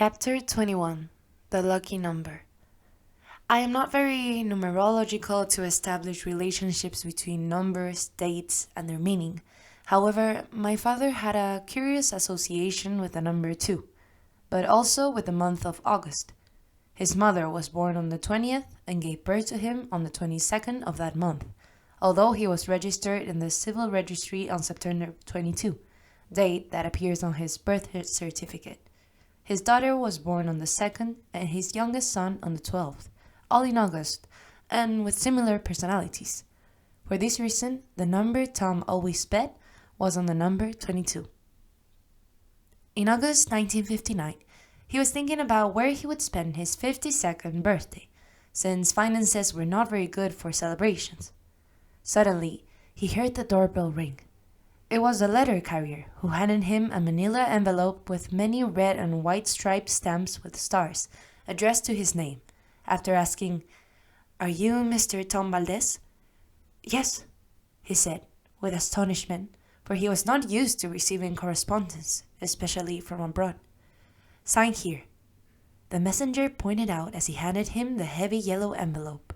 Chapter 21 The Lucky Number. I am not very numerological to establish relationships between numbers, dates, and their meaning. However, my father had a curious association with the number 2, but also with the month of August. His mother was born on the 20th and gave birth to him on the 22nd of that month, although he was registered in the civil registry on September 22, date that appears on his birth certificate. His daughter was born on the 2nd and his youngest son on the 12th, all in August, and with similar personalities. For this reason, the number Tom always bet was on the number 22. In August 1959, he was thinking about where he would spend his 52nd birthday, since finances were not very good for celebrations. Suddenly, he heard the doorbell ring. It was the letter carrier who handed him a manila envelope with many red and white striped stamps with stars, addressed to his name. After asking, "Are you Mr. Tom Valdez?" "Yes," he said, with astonishment, for he was not used to receiving correspondence, especially from abroad. "Sign here." The messenger pointed out as he handed him the heavy yellow envelope.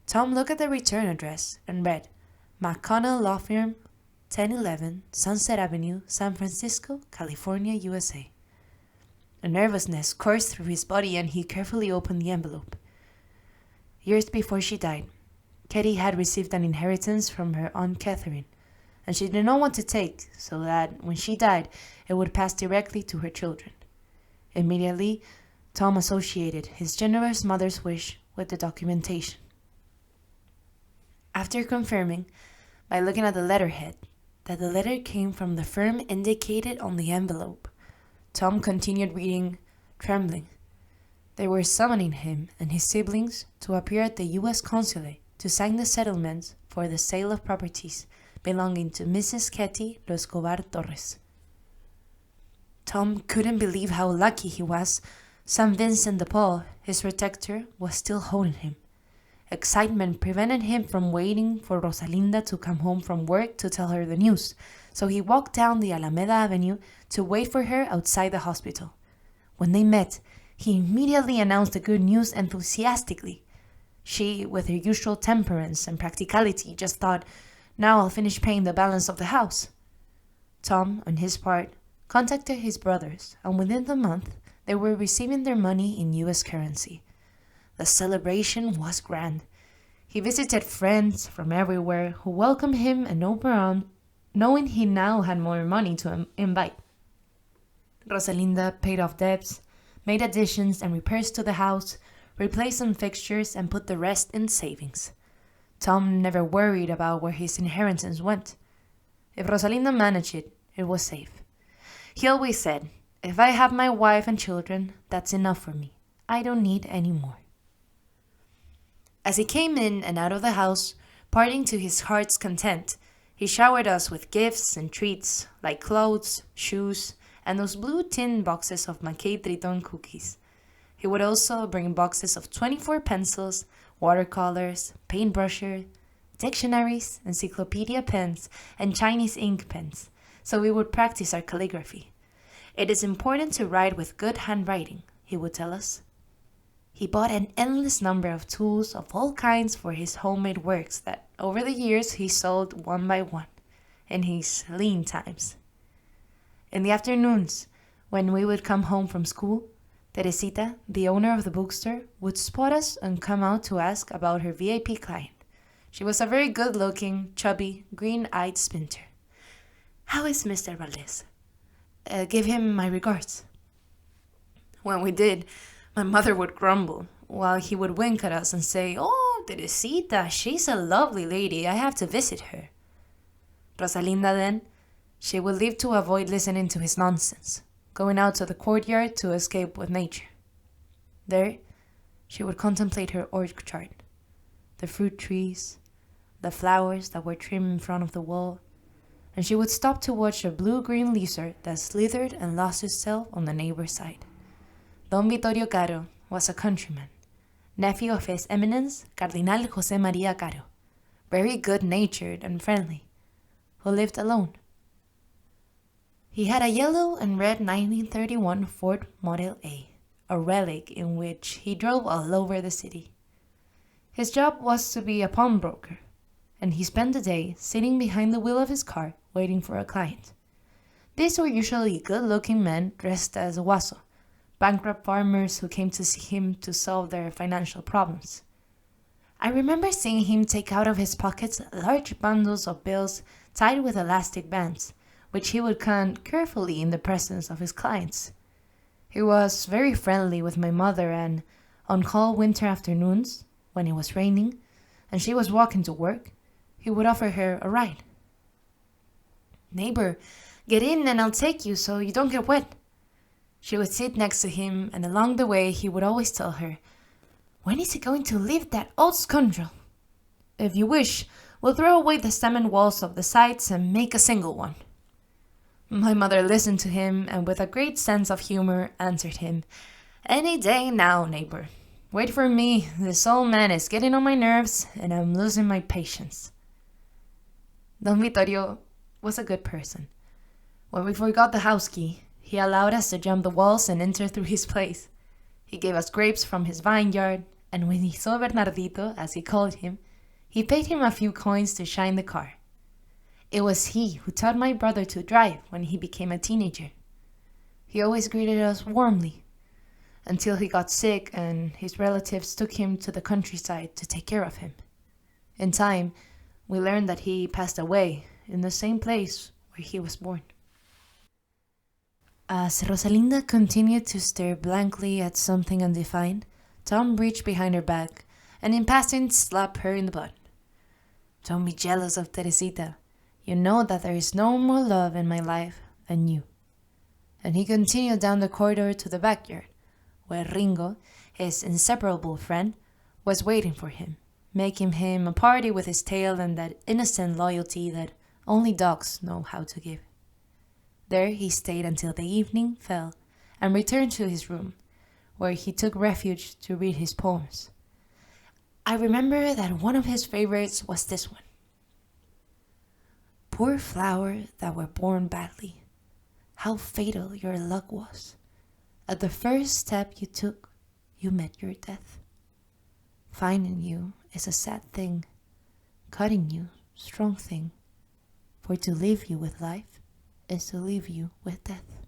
Tom looked at the return address and read, McConnell Law Firm, 1011 Sunset Avenue, San Francisco, California, USA. A nervousness coursed through his body and he carefully opened the envelope. Years before she died, Katie had received an inheritance from her Aunt Catherine, and she did not want to take, so that when she died, it would pass directly to her children. Immediately, Tom associated his generous mother's wish with the documentation. After confirming, by looking at the letterhead, that the letter came from the firm indicated on the envelope, Tom continued reading, trembling. They were summoning him and his siblings to appear at the U.S. Consulate to sign the settlements for the sale of properties belonging to Mrs. Ketty Escobar Torres. Tom couldn't believe how lucky he was. St. Vincent de Paul, his protector, was still holding him. Excitement prevented him from waiting for Rosalinda to come home from work to tell her the news, so he walked down the Alameda Avenue to wait for her outside the hospital. When they met, he immediately announced the good news enthusiastically. She, with her usual temperance and practicality, just thought, "Now I'll finish paying the balance of the house." Tom, on his part, contacted his brothers, and within the month, they were receiving their money in U.S. currency. The celebration was grand. He visited friends from everywhere who welcomed him and open armed, knowing he now had more money to invite. Rosalinda paid off debts, made additions and repairs to the house, replaced some fixtures, and put the rest in savings. Tom never worried about where his inheritance went. If Rosalinda managed it, it was safe. He always said, "If I have my wife and children, that's enough for me. I don't need any more." As he came in and out of the house, parting to his heart's content, he showered us with gifts and treats, like clothes, shoes, and those blue tin boxes of McKay Triton cookies. He would also bring boxes of 24 pencils, watercolors, paintbrushes, dictionaries, encyclopedia pens, and Chinese ink pens, so we would practice our calligraphy. "It is important to write with good handwriting," he would tell us. He bought an endless number of tools of all kinds for his homemade works that, over the years, he sold one by one, in his lean times. In the afternoons, when we would come home from school, Teresita, the owner of the bookstore, would spot us and come out to ask about her VIP client. She was a very good-looking, chubby, green-eyed spinster. "How is Mr. Valdez? Give him my regards." When we did, my mother would grumble, while he would wink at us and say, "Oh, Teresita, she's a lovely lady. I have to visit her." Rosalinda then, she would leave to avoid listening to his nonsense, going out to the courtyard to escape with nature. There, she would contemplate her orchard, the fruit trees, the flowers that were trimmed in front of the wall, and she would stop to watch a blue-green lizard that slithered and lost itself on the neighbor's side. Don Vittorio Caro was a countryman, nephew of His Eminence Cardinal José María Caro, very good-natured and friendly, who lived alone. He had a yellow and red 1931 Ford Model A relic in which he drove all over the city. His job was to be a pawnbroker, and he spent the day sitting behind the wheel of his car waiting for a client. These were usually good-looking men dressed as huaso, bankrupt farmers who came to see him to solve their financial problems. I remember seeing him take out of his pockets large bundles of bills tied with elastic bands, which he would count carefully in the presence of his clients. He was very friendly with my mother, and on cold winter afternoons, when it was raining and she was walking to work, he would offer her a ride. "Neighbor, get in and I'll take you so you don't get wet." She would sit next to him, and along the way he would always tell her, "When is he going to leave that old scoundrel? If you wish, we'll throw away the cement walls of the sides and make a single one." My mother listened to him and with a great sense of humor answered him, "Any day now, neighbor. Wait for me, this old man is getting on my nerves and I'm losing my patience." Don Vittorio was a good person. When we forgot the house key, he allowed us to jump the walls and enter through his place. He gave us grapes from his vineyard, and when he saw Bernardito, as he called him, he paid him a few coins to shine the car. It was he who taught my brother to drive when he became a teenager. He always greeted us warmly, until he got sick and his relatives took him to the countryside to take care of him. In time, we learned that he passed away in the same place where he was born. As Rosalinda continued to stare blankly at something undefined, Tom reached behind her back and in passing slapped her in the butt. "Don't be jealous of Teresita. You know that there is no more love in my life than you." And he continued down the corridor to the backyard, where Ringo, his inseparable friend, was waiting for him, making him a party with his tail and that innocent loyalty that only dogs know how to give. There he stayed until the evening fell and returned to his room, where he took refuge to read his poems. I remember that one of his favorites was this one. "Poor flower that were born badly, how fatal your luck was. At the first step you took, you met your death. Finding you is a sad thing, cutting you, strong thing, for to leave you with life is to leave you with death."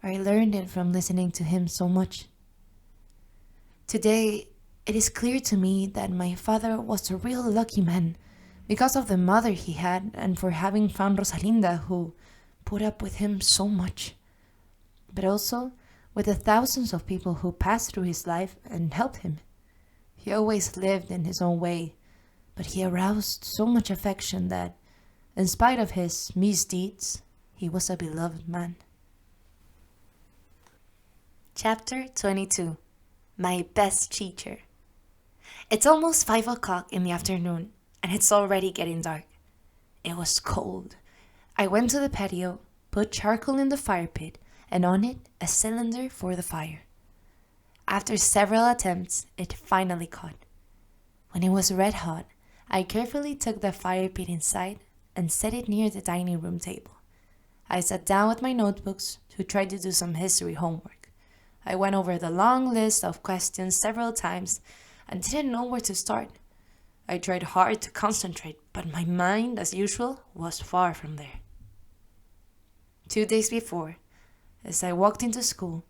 I learned it from listening to him so much. Today, it is clear to me that my father was a real lucky man because of the mother he had and for having found Rosalinda, who put up with him so much, but also with the thousands of people who passed through his life and helped him. He always lived in his own way, but he aroused so much affection that, in spite of his misdeeds, he was a beloved man. Chapter 22. My Best Teacher. It's almost 5 o'clock in the afternoon, and it's already getting dark. It was cold. I went to the patio, put charcoal in the fire pit, and on it a cylinder for the fire. After several attempts, it finally caught. When it was red hot, I carefully took the fire pit inside and set it near the dining room table. I sat down with my notebooks to try to do some history homework. I went over the long list of questions several times and didn't know where to start. I tried hard to concentrate, but my mind, as usual, was far from there. 2 days before, as I walked into school,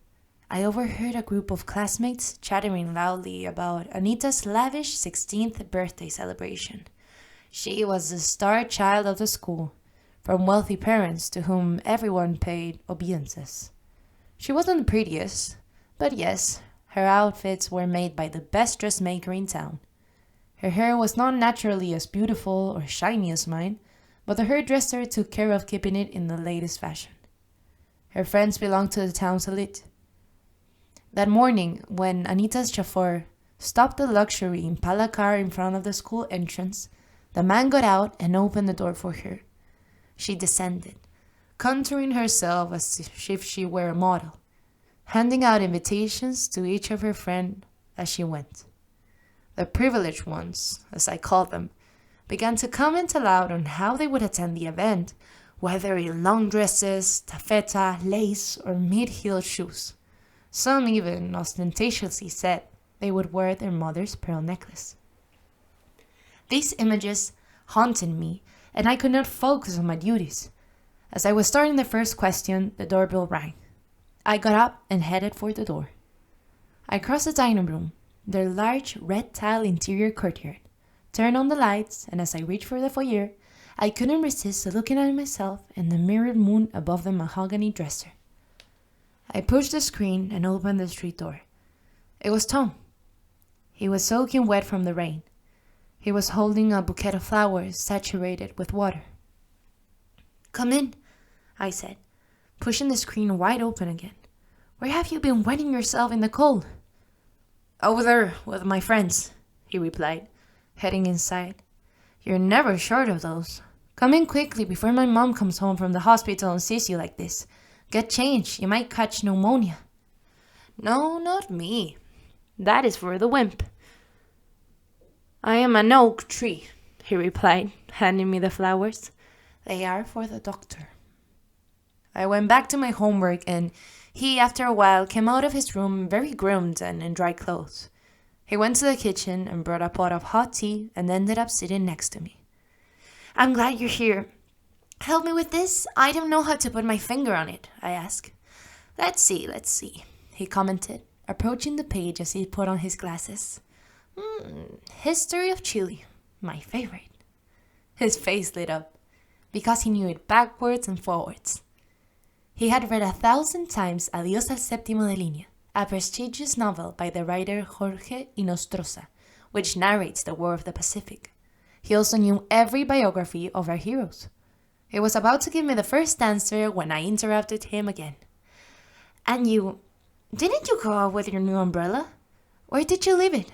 I overheard a group of classmates chattering loudly about Anita's lavish 16th birthday celebration. She was the star child of the school, from wealthy parents to whom everyone paid obeisances. She wasn't the prettiest, but yes, her outfits were made by the best dressmaker in town. Her hair was not naturally as beautiful or shiny as mine, but the hairdresser took care of keeping it in the latest fashion. Her friends belonged to the town's elite. That morning, when Anita's chauffeur stopped the luxury Impala car in front of the school entrance, the man got out and opened the door for her. She descended, contouring herself as if she were a model, handing out invitations to each of her friends as she went. The privileged ones, as I called them, began to comment aloud on how they would attend the event, whether in long dresses, taffeta, lace, or mid-heeled shoes. Some even ostentatiously said they would wear their mother's pearl necklace. These images haunted me, and I could not focus on my duties. As I was starting the first question, the doorbell rang. I got up and headed for the door. I crossed the dining room, the large red-tile interior courtyard, turned on the lights, and as I reached for the foyer, I couldn't resist looking at myself in the mirrored moon above the mahogany dresser. I pushed the screen and opened the street door. It was Tom. He was soaking wet from the rain. He was holding a bouquet of flowers saturated with water. "Come in," I said, pushing the screen wide open again. "Where have you been wetting yourself in the cold?" "Over there with my friends," he replied, heading inside. "You're never short of those. Come in quickly before my mom comes home from the hospital and sees you like this. Get changed, you might catch pneumonia." "No, not me. That is for the wimp." "I am an oak tree," he replied, handing me the flowers. "They are for the doctor." I went back to my homework, and he, after a while, came out of his room very groomed and in dry clothes. He went to the kitchen and brought a pot of hot tea and ended up sitting next to me. "I'm glad you're here. Help me with this? I don't know how to put my finger on it," I asked. Let's see, he commented, approaching the page as he put on his glasses. History of Chile, my favorite." His face lit up, because he knew it backwards and forwards. He had read 1,000 times Adiós al séptimo de línea, a prestigious novel by the writer Jorge Inostroza, which narrates the War of the Pacific. He also knew every biography of our heroes. He was about to give me the first answer when I interrupted him again. "And didn't you go out with your new umbrella? Where did you leave it?"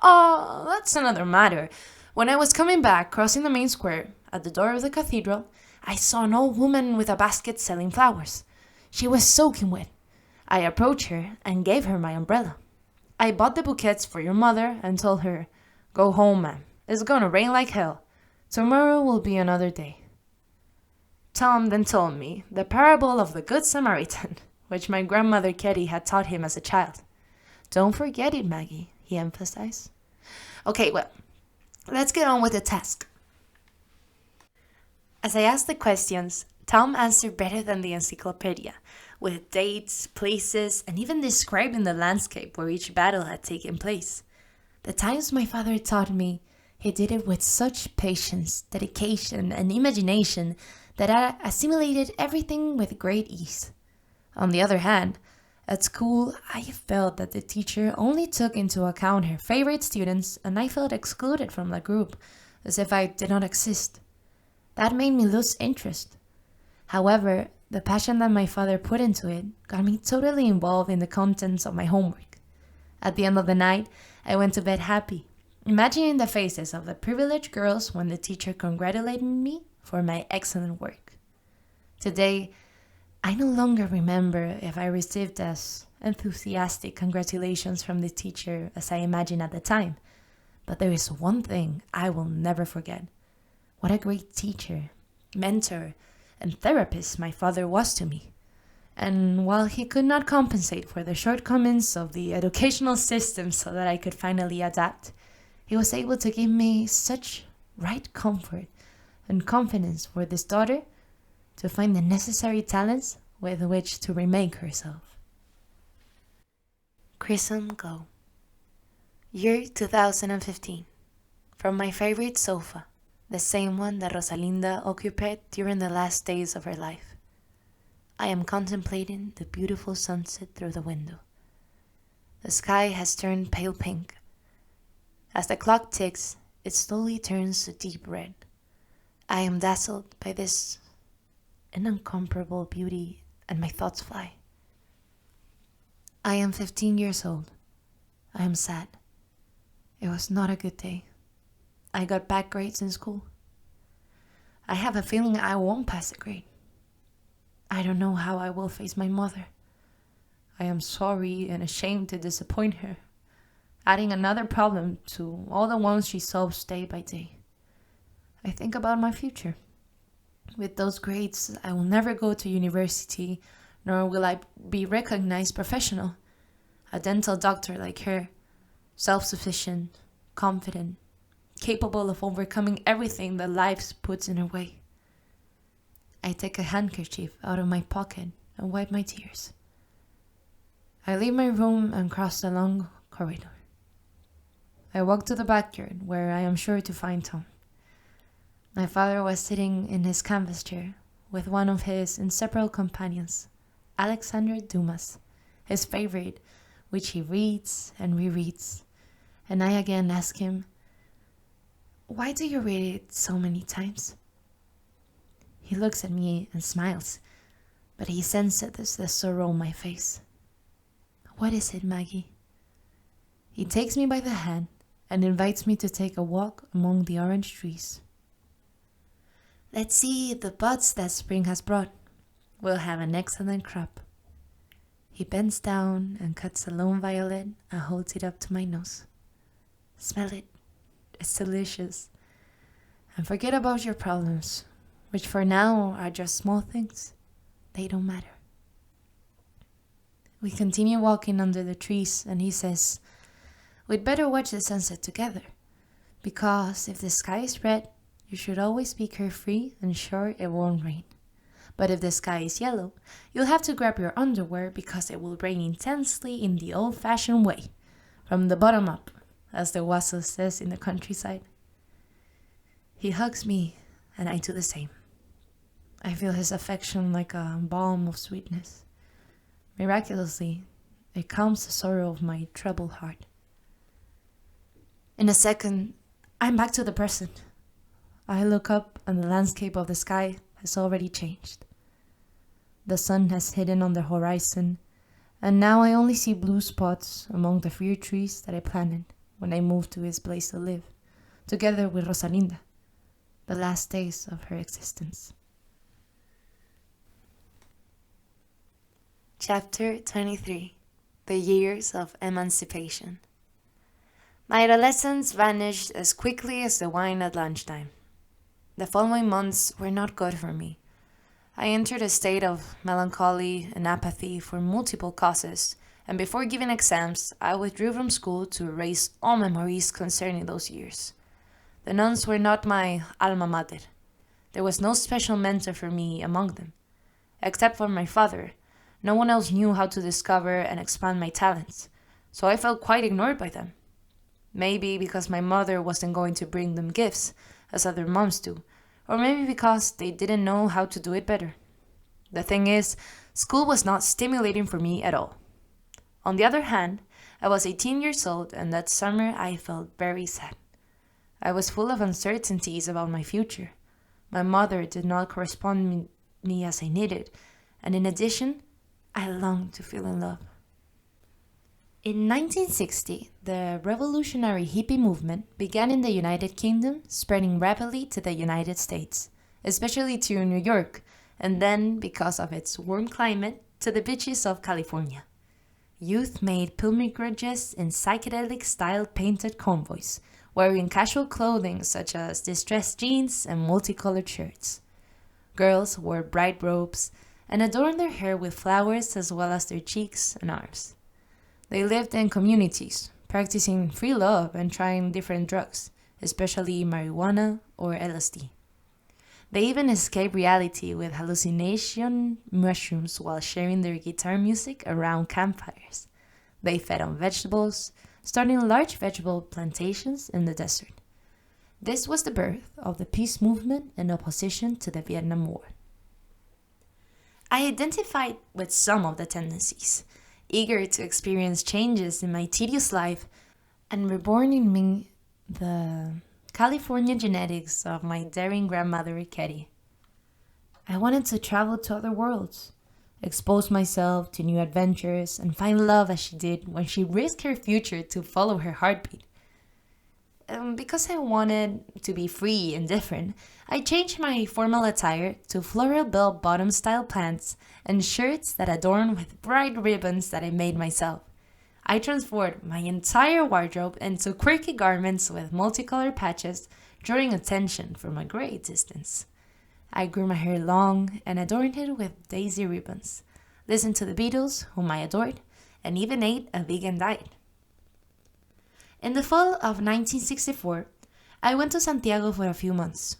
"Oh, that's another matter. When I was coming back, crossing the main square, at the door of the cathedral, I saw an old woman with a basket selling flowers. She was soaking wet. I approached her and gave her my umbrella. I bought the bouquets for your mother and told her, 'Go home, ma'am. It's gonna rain like hell. Tomorrow will be another day.'" Tom then told me the parable of the Good Samaritan, which my grandmother Kitty had taught him as a child. "Don't forget it, Maggie," he emphasized. Okay, well, let's get on with the task. As I asked the questions, Tom answered better than the encyclopedia, with dates, places, and even describing the landscape where each battle had taken place. The times my father taught me, he did it with such patience, dedication, and imagination that I assimilated everything with great ease. On the other hand, at school, I felt that the teacher only took into account her favorite students, and I felt excluded from the group, as if I did not exist. That made me lose interest. However, the passion that my father put into it got me totally involved in the contents of my homework. At the end of the night, I went to bed happy, imagining the faces of the privileged girls when the teacher congratulated me for my excellent work. Today, I no longer remember if I received as enthusiastic congratulations from the teacher as I imagined at the time, but there is one thing I will never forget. What a great teacher, mentor, and therapist my father was to me. And while he could not compensate for the shortcomings of the educational system so that I could finally adapt, he was able to give me such right comfort and confidence for this daughter to find the necessary talents with which to remake herself. Chrism Go. Year 2015. From my favorite sofa, the same one that Rosalinda occupied during the last days of her life. I am contemplating the beautiful sunset through the window. The sky has turned pale pink. As the clock ticks, it slowly turns to deep red. I am dazzled by this incomparable beauty, and my thoughts fly. I am 15 years old. I am sad. It was not a good day. I got bad grades in school. I have a feeling I won't pass the grade. I don't know how I will face my mother. I am sorry and ashamed to disappoint her, adding another problem to all the ones she solves day by day. I think about my future. With those grades, I will never go to university, nor will I be recognized professional. A dental doctor like her, self-sufficient, confident, capable of overcoming everything that life puts in her way. I take a handkerchief out of my pocket and wipe my tears. I leave my room and cross the long corridor. I walk to the backyard, where I am sure to find Tom. My father was sitting in his canvas chair with one of his inseparable companions, Alexander Dumas, his favorite, which he reads and rereads. And I again ask him, "Why do you read it so many times?" He looks at me and smiles, but he senses the sorrow on my face. "What is it, Maggie?" He takes me by the hand and invites me to take a walk among the orange trees. "Let's see the buds that spring has brought. We'll have an excellent crop." He bends down and cuts a lone violet and holds it up to my nose. "Smell it. It's delicious. And forget about your problems, which for now are just small things. They don't matter." We continue walking under the trees, and he says, "We'd better watch the sunset together, because if the sky is red, you should always be carefree and sure it won't rain. But if the sky is yellow, you'll have to grab your underwear because it will rain intensely in the old-fashioned way, from the bottom up, as the Wasso says in the countryside." He hugs me, and I do the same. I feel his affection like a balm of sweetness. Miraculously, it calms the sorrow of my troubled heart. In a second, I'm back to the present. I look up, and the landscape of the sky has already changed. The sun has hidden on the horizon, and now I only see blue spots among the few trees that I planted when I moved to this place to live, together with Rosalinda, the last days of her existence. Chapter 23. The Years of Emancipation. My adolescence vanished as quickly as the wine at lunchtime. The following months were not good for me. I entered a state of melancholy and apathy for multiple causes, and before giving exams, I withdrew from school to erase all memories concerning those years. The nuns were not my alma mater. There was no special mentor for me among them. Except for my father, no one else knew how to discover and expand my talents, so I felt quite ignored by them. Maybe because my mother wasn't going to bring them gifts, as other moms do, or maybe because they didn't know how to do it better. The thing is, school was not stimulating for me at all. On the other hand, I was 18 years old, and that summer I felt very sad. I was full of uncertainties about my future. My mother did not correspond with me as I needed, and in addition, I longed to feel in love. In 1960, the revolutionary hippie movement began in the United Kingdom, spreading rapidly to the United States, especially to New York, and then, because of its warm climate, to the beaches of California. Youth made pilgrimages in psychedelic-style painted convoys, wearing casual clothing such as distressed jeans and multicolored shirts. Girls wore bright robes and adorned their hair with flowers as well as their cheeks and arms. They lived in communities, practicing free love and trying different drugs, especially marijuana or LSD. They even escaped reality with hallucination mushrooms while sharing their guitar music around campfires. They fed on vegetables, starting large vegetable plantations in the desert. This was the birth of the peace movement in opposition to the Vietnam War. I identified with some of the tendencies, eager to experience changes in my tedious life, and reborn in me the California genetics of my daring grandmother, Ketty. I wanted to travel to other worlds, expose myself to new adventures, and find love as she did when she risked her future to follow her heartbeat. Because I wanted to be free and different, I changed my formal attire to floral bell-bottom style pants and shirts that adorned with bright ribbons that I made myself. I transformed my entire wardrobe into quirky garments with multicolored patches, drawing attention from a great distance. I grew my hair long and adorned it with daisy ribbons, listened to the Beatles, whom I adored, and even ate a vegan diet. In the fall of 1964, I went to Santiago for a few months.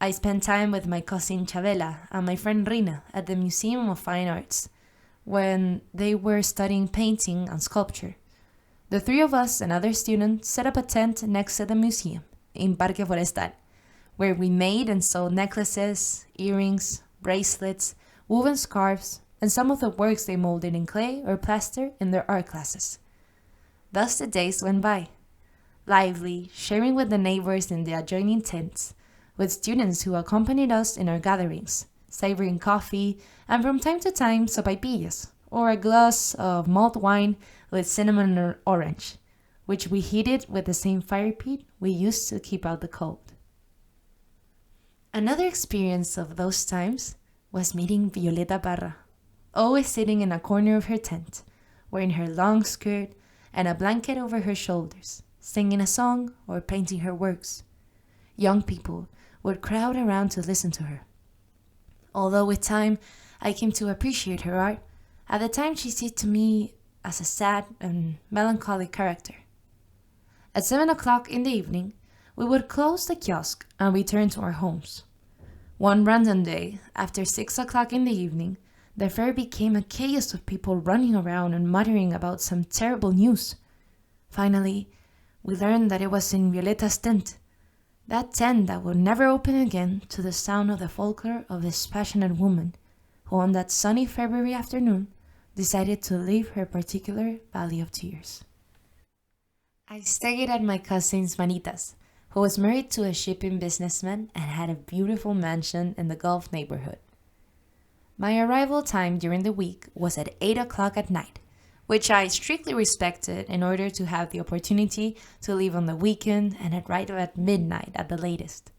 I spent time with my cousin Chabela and my friend Rina at the Museum of Fine Arts, when they were studying painting and sculpture. The three of us and other students set up a tent next to the museum in Parque Forestal, where we made and sold necklaces, earrings, bracelets, woven scarves, and some of the works they molded in clay or plaster in their art classes. Thus the days went by, lively, sharing with the neighbors in the adjoining tents, with students who accompanied us in our gatherings, savoring coffee, and from time to time sopaipillas, or a glass of mulled wine with cinnamon or orange, which we heated with the same fire pit we used to keep out the cold. Another experience of those times was meeting Violeta Parra, always sitting in a corner of her tent, wearing her long skirt and a blanket over her shoulders, singing a song or painting her works. Young people would crowd around to listen to her. Although with time I came to appreciate her art, at the time she seemed to me as a sad and melancholy character. At 7 o'clock in the evening, we would close the kiosk and return to our homes. One random day, after 6 o'clock in the evening, the fair became a chaos of people running around and muttering about some terrible news. Finally, we learned that it was in Violeta's tent, that tent that would never open again, to the sound of the folklore of this passionate woman, who on that sunny February afternoon decided to leave her particular valley of tears. I stayed at my cousin's Manitas, who was married to a shipping businessman and had a beautiful mansion in the Gulf neighborhood. My arrival time during the week was at 8 o'clock at night, which I strictly respected in order to have the opportunity to leave on the weekend and arrive at midnight at the latest.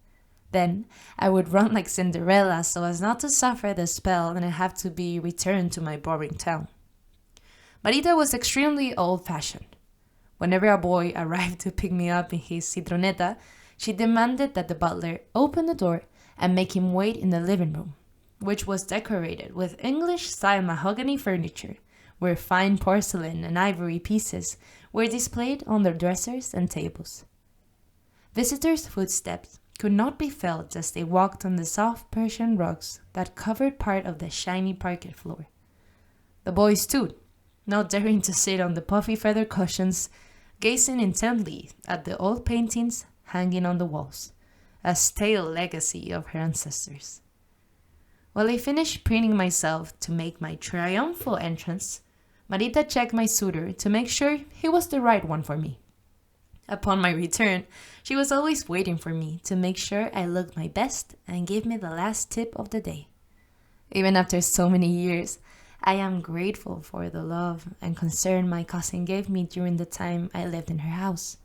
Then I would run like Cinderella so as not to suffer the spell and have to be returned to my boring town. Marita was extremely old-fashioned. Whenever a boy arrived to pick me up in his citroneta, she demanded that the butler open the door and make him wait in the living room, which was decorated with English-style mahogany furniture, where fine porcelain and ivory pieces were displayed on the dressers and tables. Visitors' footsteps could not be felt as they walked on the soft Persian rugs that covered part of the shiny parquet floor. The boys stood, not daring to sit on the puffy feather cushions, gazing intently at the old paintings hanging on the walls, a stale legacy of her ancestors. While I finished preening myself to make my triumphal entrance, Marita checked my suitor to make sure he was the right one for me. Upon my return, she was always waiting for me to make sure I looked my best and give me the last tip of the day. Even after so many years, I am grateful for the love and concern my cousin gave me during the time I lived in her house.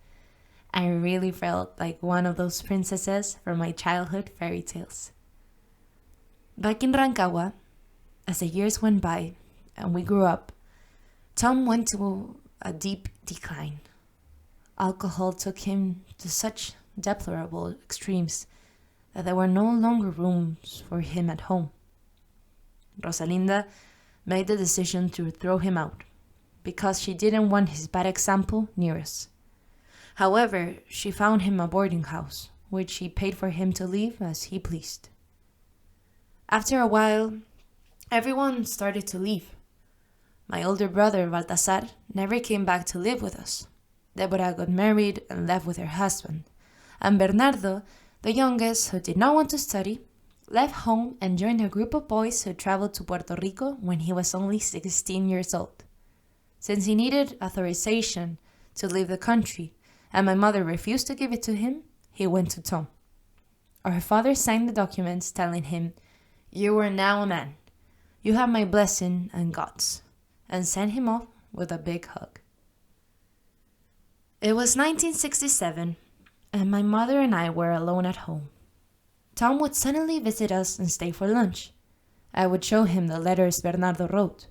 I really felt like one of those princesses from my childhood fairy tales. Back in Rancagua, as the years went by and we grew up, Tom went to a deep decline. Alcohol took him to such deplorable extremes that there were no longer rooms for him at home. Rosalinda made the decision to throw him out because she didn't want his bad example near us. However, she found him a boarding house, which she paid for him to leave as he pleased. After a while, everyone started to leave. My older brother, Baltasar, never came back to live with us. Deborah got married and left with her husband, and Bernardo, the youngest, who did not want to study, left home and joined a group of boys who traveled to Puerto Rico when he was only 16 years old. Since he needed authorization to leave the country, and my mother refused to give it to him, he went to Tom. Our father signed the documents telling him, "You are now a man. You have my blessing and God's," and sent him off with a big hug. It was 1967, and my mother and I were alone at home. Tom would suddenly visit us and stay for lunch. I would show him the letters Bernardo wrote.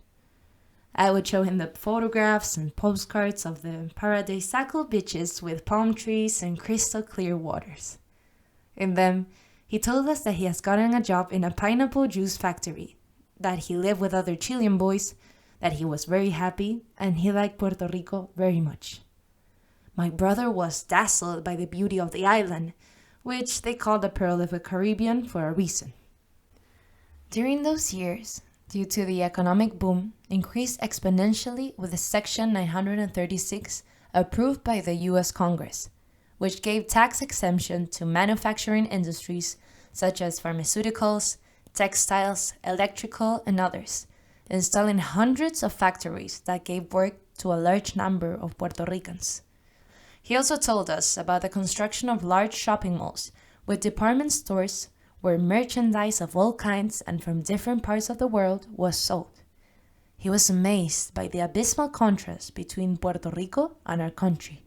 I would show him the photographs and postcards of the paradisaical beaches with palm trees and crystal clear waters. In them, He told us that he has gotten a job in a pineapple juice factory, that he lived with other Chilean boys, that he was very happy, and he liked Puerto Rico very much. My brother was dazzled by the beauty of the island, which they called the Pearl of the Caribbean for a reason. During those years, due to the economic boom, increased exponentially with the Section 936 approved by the U.S. Congress, which gave tax exemption to manufacturing industries such as pharmaceuticals, textiles, electrical, and others, installing hundreds of factories that gave work to a large number of Puerto Ricans. He also told us about the construction of large shopping malls with department stores where merchandise of all kinds and from different parts of the world was sold. He was amazed by the abysmal contrast between Puerto Rico and our country.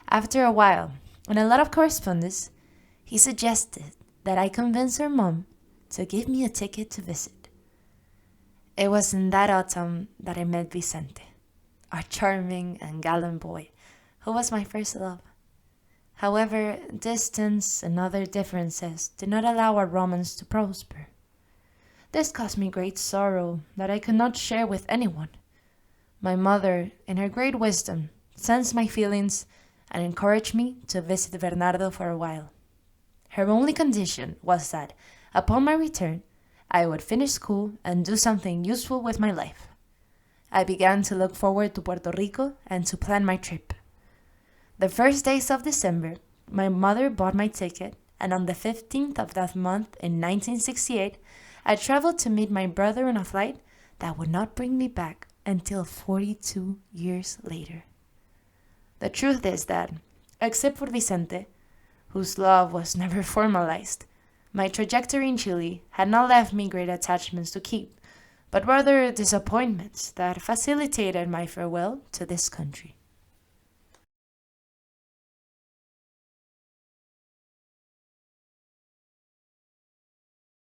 After a while, and a lot of correspondence, he suggested that I convince her mom to give me a ticket to visit. It was in that autumn that I met Vicente, a charming and gallant boy, who was my first love. However, distance and other differences did not allow our romance to prosper. This caused me great sorrow that I could not share with anyone. My mother, in her great wisdom, sensed my feelings and encouraged me to visit Bernardo for a while. Her only condition was that, upon my return, I would finish school and do something useful with my life. I began to look forward to Puerto Rico and to plan my trip. The first days of December, my mother bought my ticket, and on the 15th of that month in 1968, I traveled to meet my brother on a flight that would not bring me back until 42 years later. The truth is that, except for Vicente, whose love was never formalized, my trajectory in Chile had not left me great attachments to keep, but rather disappointments that facilitated my farewell to this country.